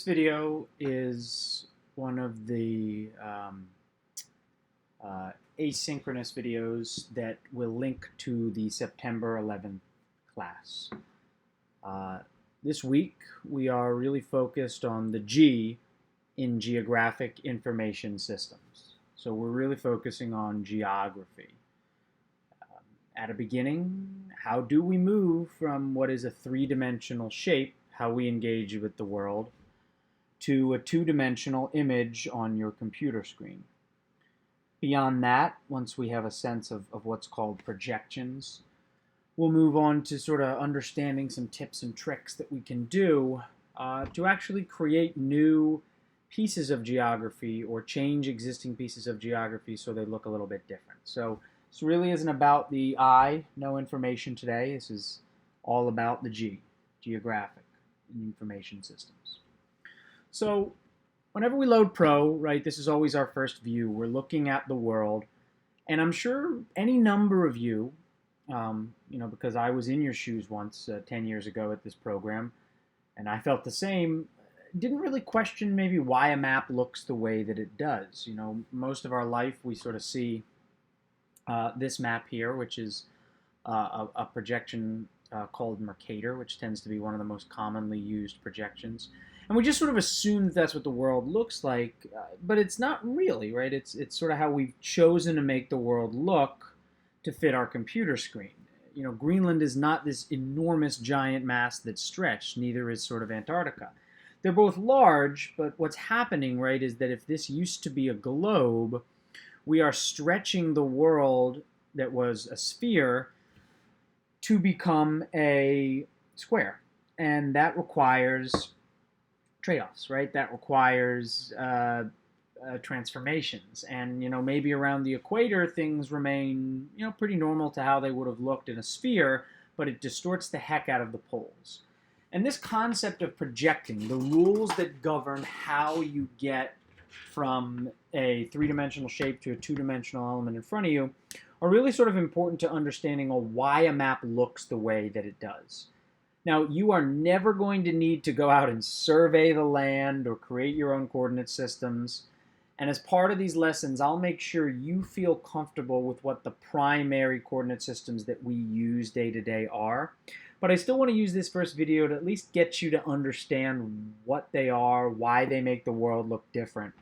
This video is one of the asynchronous videos that will link to the September 11th class. Uh, this week we are really focused on the G in geographic information systems. So we're really focusing on geography. At a beginning, how do we move from what is a three-dimensional shape, how we engage with the world, to a two-dimensional image on your computer screen? Beyond that, once we have a sense of what's called projections, we'll move on to sort of understanding some tips and tricks that we can do to actually create new pieces of geography or change existing pieces of geography so they look a little bit different. So this really isn't about the I, no information today. This is all about the G, geographic information systems. So whenever we load Pro, right, this is always our first view. We're looking at the world. And I'm sure any number of you, because I was in your shoes once 10 years ago at this program, and I felt the same, didn't really question maybe why a map looks the way that it does. Most of our life we sort of see this map here, which is a projection called Mercator, which tends to be one of the most commonly used projections. And we just sort of assume that that's what the world looks like, but it's not really, right? It's sort of how we've chosen to make the world look to fit our computer screen. Greenland is not this enormous giant mass that's stretched, neither is sort of Antarctica. They're both large, but what's happening, right, is that if this used to be a globe, we are stretching the world that was a sphere to become a square. And that requires trade-offs, right? That requires transformations. And, maybe around the equator, things remain, pretty normal to how they would have looked in a sphere, but it distorts the heck out of the poles. And this concept of projecting, the rules that govern how you get from a three-dimensional shape to a two-dimensional element in front of you, are really sort of important to understanding why a map looks the way that it does. Now, you are never going to need to go out and survey the land or create your own coordinate systems. And as part of these lessons, I'll make sure you feel comfortable with what the primary coordinate systems that we use day to day are. But I still want to use this first video to at least get you to understand what they are, why they make the world look different,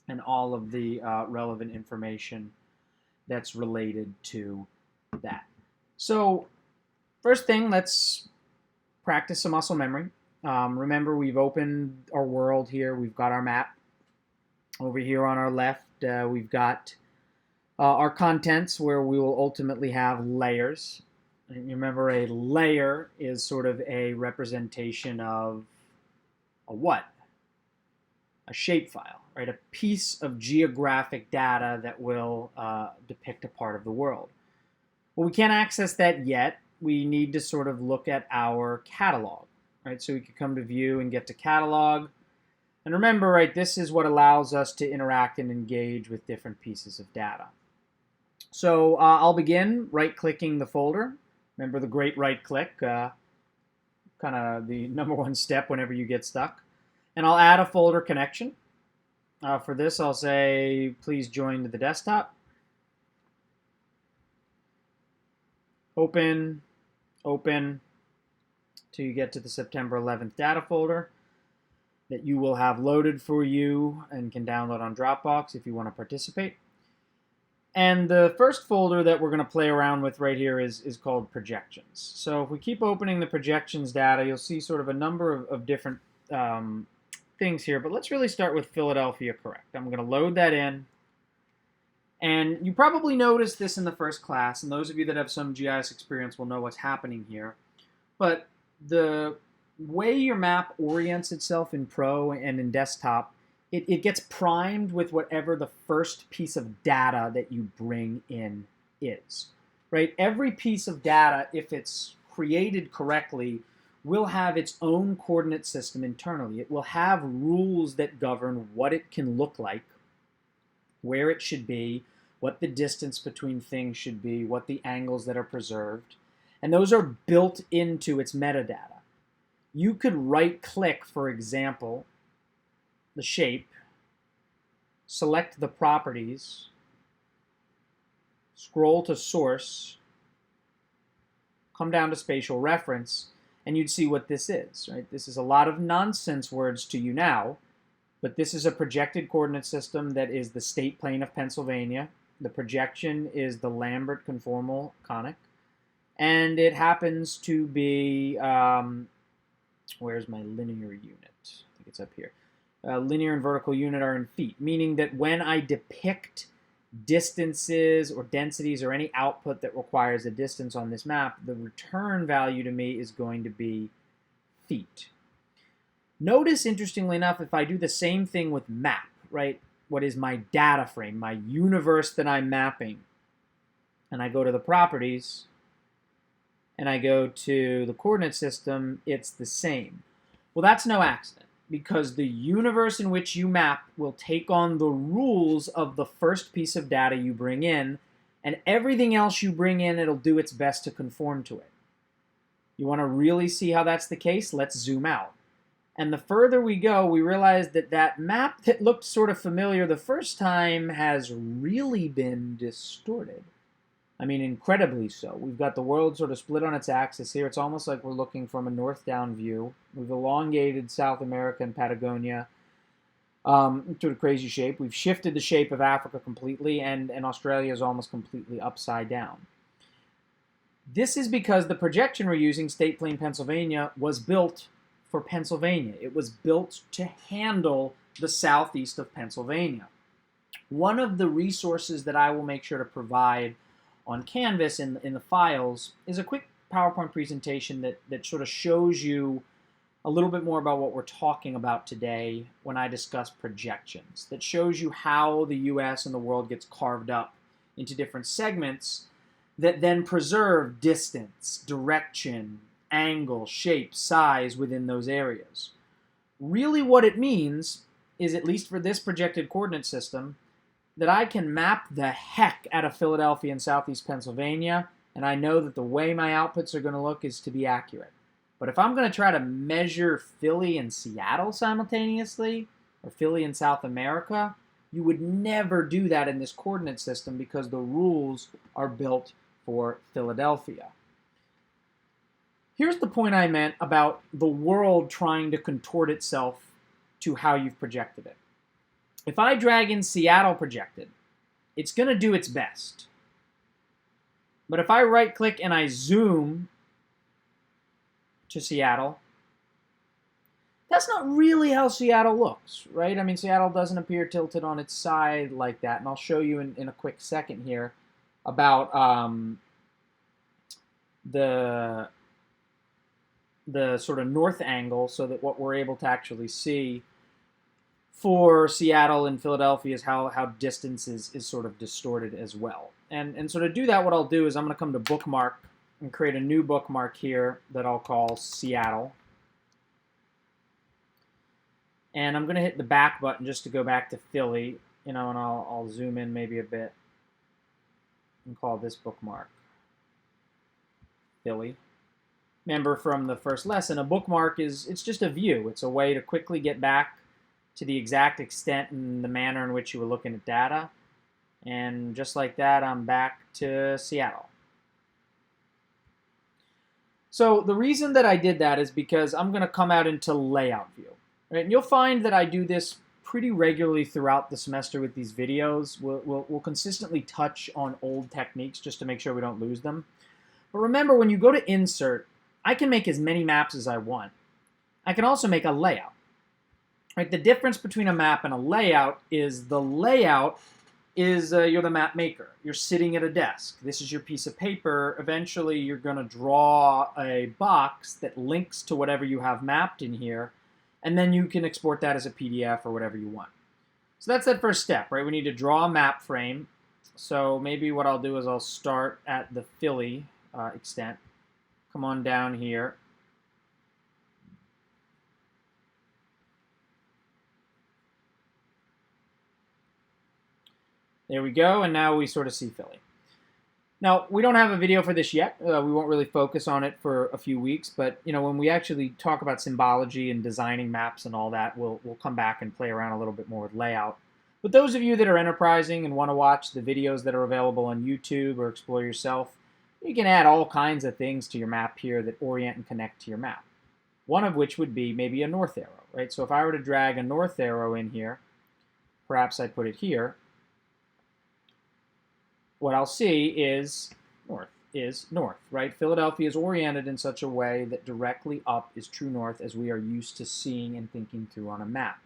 and all of the relevant information that's related to that. So first thing, let's practice some muscle memory. Remember, we've opened our world here. We've got our map. Over here on our left, we've got our contents where we will ultimately have layers. And remember, a layer is sort of a representation of a what? A shapefile, right? A piece of geographic data that will depict a part of the world. Well, we can't access that yet. We need to sort of look at our catalog, right? So we could come to view and get to catalog. And remember, right, this is what allows us to interact and engage with different pieces of data. So I'll begin right-clicking the folder. Remember the great right-click, kind of the number one step whenever you get stuck. And I'll add a folder connection. For this, I'll say, please join to the desktop. Open, open, till you get to the September 11th data folder that you will have loaded for you and can download on Dropbox if you want to participate. And the first folder that we're going to play around with right here is called projections. So if we keep opening the projections data, you'll see sort of a number of different things here. But let's really start with Philadelphia correct. I'm going to load that in. And you probably noticed this in the first class, and those of you that have some GIS experience will know what's happening here. But the way your map orients itself in Pro and in Desktop, it gets primed with whatever the first piece of data that you bring in is, right? Every piece of data, if it's created correctly, will have its own coordinate system internally. It will have rules that govern what it can look like, where it should be, what the distance between things should be, what the angles that are preserved. And those are built into its metadata. You could right-click, for example, the shape, select the properties, scroll to source, come down to spatial reference, and you'd see what this is, right? This is a lot of nonsense words to you now, but this is a projected coordinate system that is the state plane of Pennsylvania. The projection is the Lambert conformal conic, and it happens to be, where's my linear unit? I think it's up here. Linear and vertical unit are in feet, meaning that when I depict distances or densities or any output that requires a distance on this map, the return value to me is going to be feet. Notice, interestingly enough, if I do the same thing with map, right, what is my data frame, my universe that I'm mapping, and I go to the properties, and I go to the coordinate system, it's the same. Well, that's no accident, because the universe in which you map will take on the rules of the first piece of data you bring in, and everything else you bring in, it'll do its best to conform to it. You want to really see how that's the case? Let's zoom out. And the further we go, we realize that that map that looked sort of familiar the first time has really been distorted. I mean, incredibly so. We've got the world sort of split on its axis here. It's almost like we're looking from a north-down view. We've elongated South America and Patagonia to a crazy shape. We've shifted the shape of Africa completely, and Australia is almost completely upside down. This is because the projection we're using, State Plane Pennsylvania, was built for Pennsylvania. It was built to handle the southeast of Pennsylvania. One of the resources that I will make sure to provide on Canvas in the files is a quick PowerPoint presentation that sort of shows you a little bit more about what we're talking about today when I discuss projections, that shows you how the US and the world gets carved up into different segments that then preserve distance, direction, angle, shape, size within those areas. Really what it means is, at least for this projected coordinate system, that I can map the heck out of Philadelphia and southeast Pennsylvania, and I know that the way my outputs are going to look is to be accurate. But if I'm going to try to measure Philly and Seattle simultaneously, or Philly and South America, you would never do that in this coordinate system because the rules are built for Philadelphia. Here's the point I meant about the world trying to contort itself to how you've projected it. If I drag in Seattle projected, it's going to do its best. But if I right-click and I zoom to Seattle, that's not really how Seattle looks, right? I mean, Seattle doesn't appear tilted on its side like that, and I'll show you in a quick second here about the sort of north angle, so that what we're able to actually see for Seattle and Philadelphia is how distance is sort of distorted as well. And so to do that, what I'll do is I'm going to come to bookmark and create a new bookmark here that I'll call Seattle. And I'm going to hit the back button just to go back to Philly, and I'll zoom in maybe a bit and call this bookmark Philly. Remember from the first lesson, a bookmark it's just a view. It's a way to quickly get back to the exact extent and the manner in which you were looking at data. And just like that, I'm back to Seattle. So the reason that I did that is because I'm going to come out into layout view. Right? And you'll find that I do this pretty regularly throughout the semester with these videos. We'll consistently touch on old techniques just to make sure we don't lose them. But remember, when you go to insert, I can make as many maps as I want. I can also make a layout. Right? The difference between a map and a layout is the layout is you're the map maker. You're sitting at a desk. This is your piece of paper. Eventually, you're going to draw a box that links to whatever you have mapped in here, and then you can export that as a PDF or whatever you want. So that's that first step, right? We need to draw a map frame. So maybe what I'll do is I'll start at the Philly extent. Come on down here. There we go, and now we sort of see Philly. Now, we don't have a video for this yet. We won't really focus on it for a few weeks, but when we actually talk about symbology and designing maps and all that, we'll come back and play around a little bit more with layout. But those of you that are enterprising and want to watch the videos that are available on YouTube or explore yourself, you can add all kinds of things to your map here that orient and connect to your map. One of which would be maybe a north arrow, right? So if I were to drag a north arrow in here, perhaps I put it here, what I'll see is north, right? Philadelphia is oriented in such a way that directly up is true north, as we are used to seeing and thinking through on a map.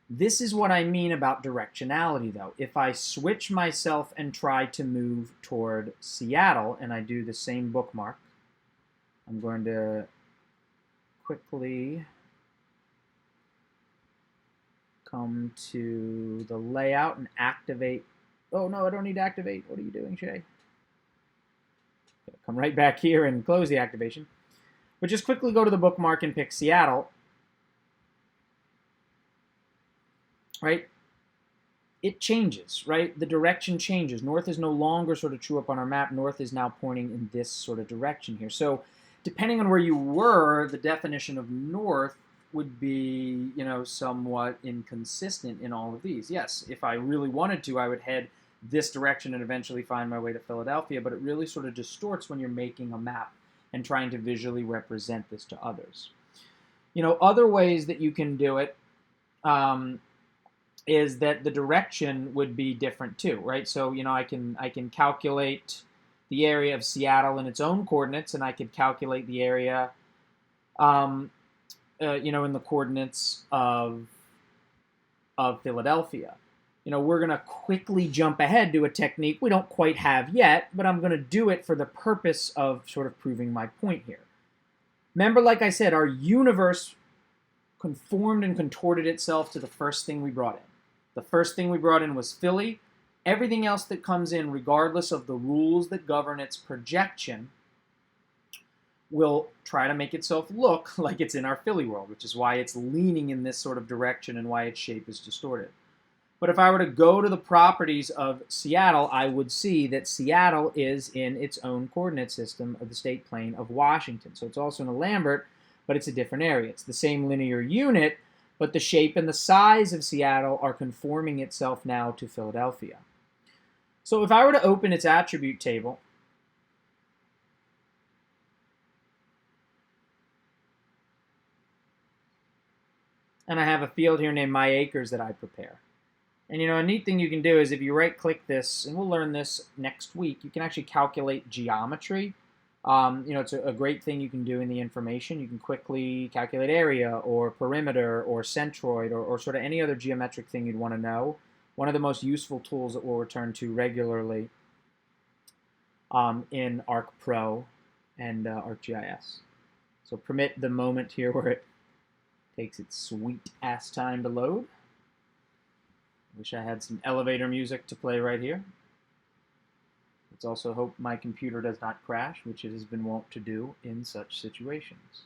This is what I mean about directionality, though. If I switch myself and try to move toward Seattle, and I do the same bookmark, I'm going to quickly come to the layout and activate. Oh, no, I don't need to activate. What are you doing, Shay? Come right back here and close the activation. But just quickly go to the bookmark and pick Seattle. Right? It changes, right? The direction changes. North is no longer sort of true up on our map. North is now pointing in this sort of direction here. So depending on where you were, the definition of north would be, somewhat inconsistent in all of these. Yes, if I really wanted to, I would head this direction and eventually find my way to Philadelphia, but it really sort of distorts when you're making a map and trying to visually represent this to others. Other ways that you can do it is that the direction would be different too, right? So, I can calculate the area of Seattle in its own coordinates, and I could calculate the area, in the coordinates of Philadelphia. We're going to quickly jump ahead to a technique we don't quite have yet, but I'm going to do it for the purpose of sort of proving my point here. Remember, like I said, our universe conformed and contorted itself to the first thing we brought in. The first thing we brought in was Philly. Everything else that comes in, regardless of the rules that govern its projection, will try to make itself look like it's in our Philly world, which is why it's leaning in this sort of direction and why its shape is distorted. But if I were to go to the properties of Seattle, I would see that Seattle is in its own coordinate system of the state plane of Washington. So it's also in a Lambert, but it's a different area. It's the same linear unit, but the shape and the size of Seattle are conforming itself now to Philadelphia. So if I were to open its attribute table, and I have a field here named My Acres that I prepare. And a neat thing you can do is if you right-click this, and we'll learn this next week, you can actually calculate geometry. It's a great thing you can do in the information. You can quickly calculate area or perimeter or centroid or sort of any other geometric thing you'd want to know. One of the most useful tools that we'll return to regularly in ArcPro and ArcGIS. So permit the moment here where it takes its sweet-ass time to load. Wish I had some elevator music to play right here. Let's also hope my computer does not crash, which it has been wont to do in such situations.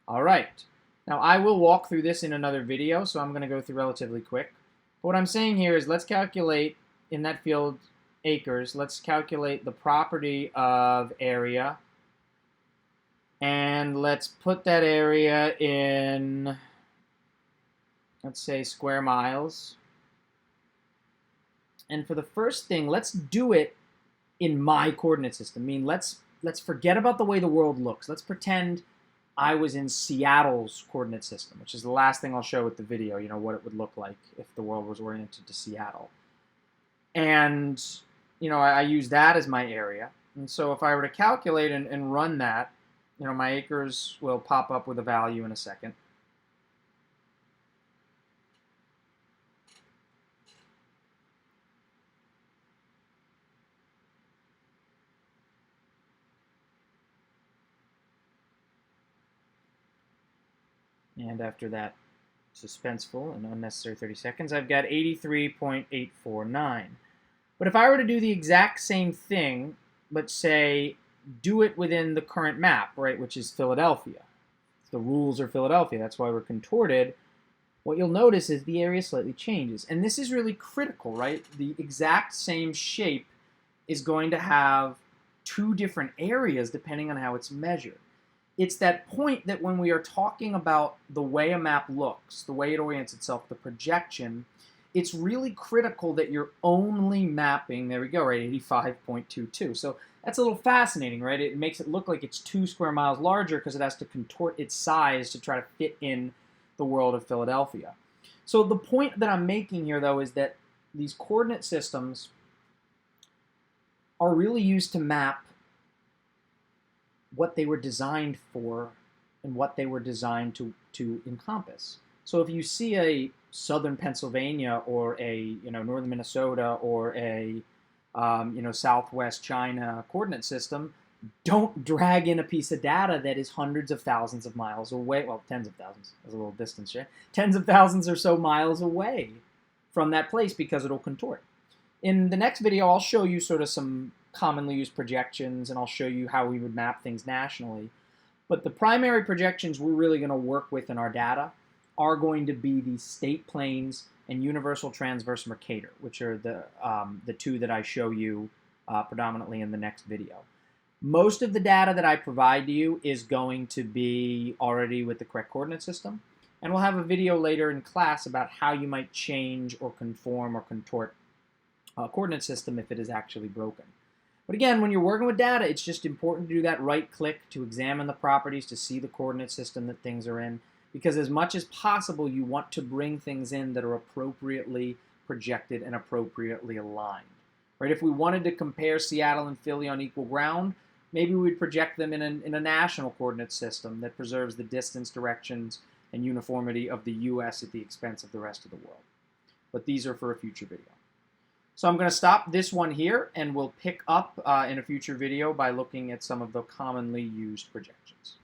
All right. Now, I will walk through this in another video, so I'm going to go through relatively quick. But what I'm saying here is let's calculate, in that field, acres, let's calculate the property of area. And let's put that area in, let's say, square miles. And for the first thing, let's do it in my coordinate system. I mean, let's forget about the way the world looks. Let's pretend I was in Seattle's coordinate system, which is the last thing I'll show with the video, what it would look like if the world was oriented to Seattle. And, I use that as my area. And so if I were to calculate and run that, my acres will pop up with a value in a second. And after that suspenseful and unnecessary 30 seconds, I've got 83.849. But if I were to do the exact same thing, but say, do it within the current map, right, which is Philadelphia. The rules are Philadelphia, that's why we're contorted. What you'll notice is the area slightly changes. And this is really critical, right? The exact same shape is going to have two different areas depending on how it's measured. It's that point that when we are talking about the way a map looks, the way it orients itself, the projection, it's really critical that you're only mapping, there we go, right, 85.22. So that's a little fascinating, right? It makes it look like it's 2 square miles larger because it has to contort its size to try to fit in the world of Philadelphia. So the point that I'm making here, though, is that these coordinate systems are really used to map what they were designed for and what they were designed to encompass. So if you see a southern Pennsylvania or a northern Minnesota or a southwest China coordinate system, don't drag in a piece of data that is hundreds of thousands of miles away. Well, tens of thousands. There's a little distance here. Tens of thousands or so miles away from that place because it'll contort. In the next video, I'll show you sort of some commonly used projections, and I'll show you how we would map things nationally. But the primary projections we're really going to work with in our data are going to be the state planes and universal transverse Mercator, which are the two that I show you predominantly in the next video. Most of the data that I provide to you is going to be already with the correct coordinate system, and we'll have a video later in class about how you might change or conform or contort a coordinate system if it is actually broken. But again, when you're working with data, it's just important to do that right click to examine the properties, to see the coordinate system that things are in, because as much as possible, you want to bring things in that are appropriately projected and appropriately aligned. Right? If we wanted to compare Seattle and Philly on equal ground, maybe we'd project them in a national coordinate system that preserves the distance, directions, and uniformity of the U.S. at the expense of the rest of the world. But these are for a future video. So I'm going to stop this one here, and we'll pick up in a future video by looking at some of the commonly used projections.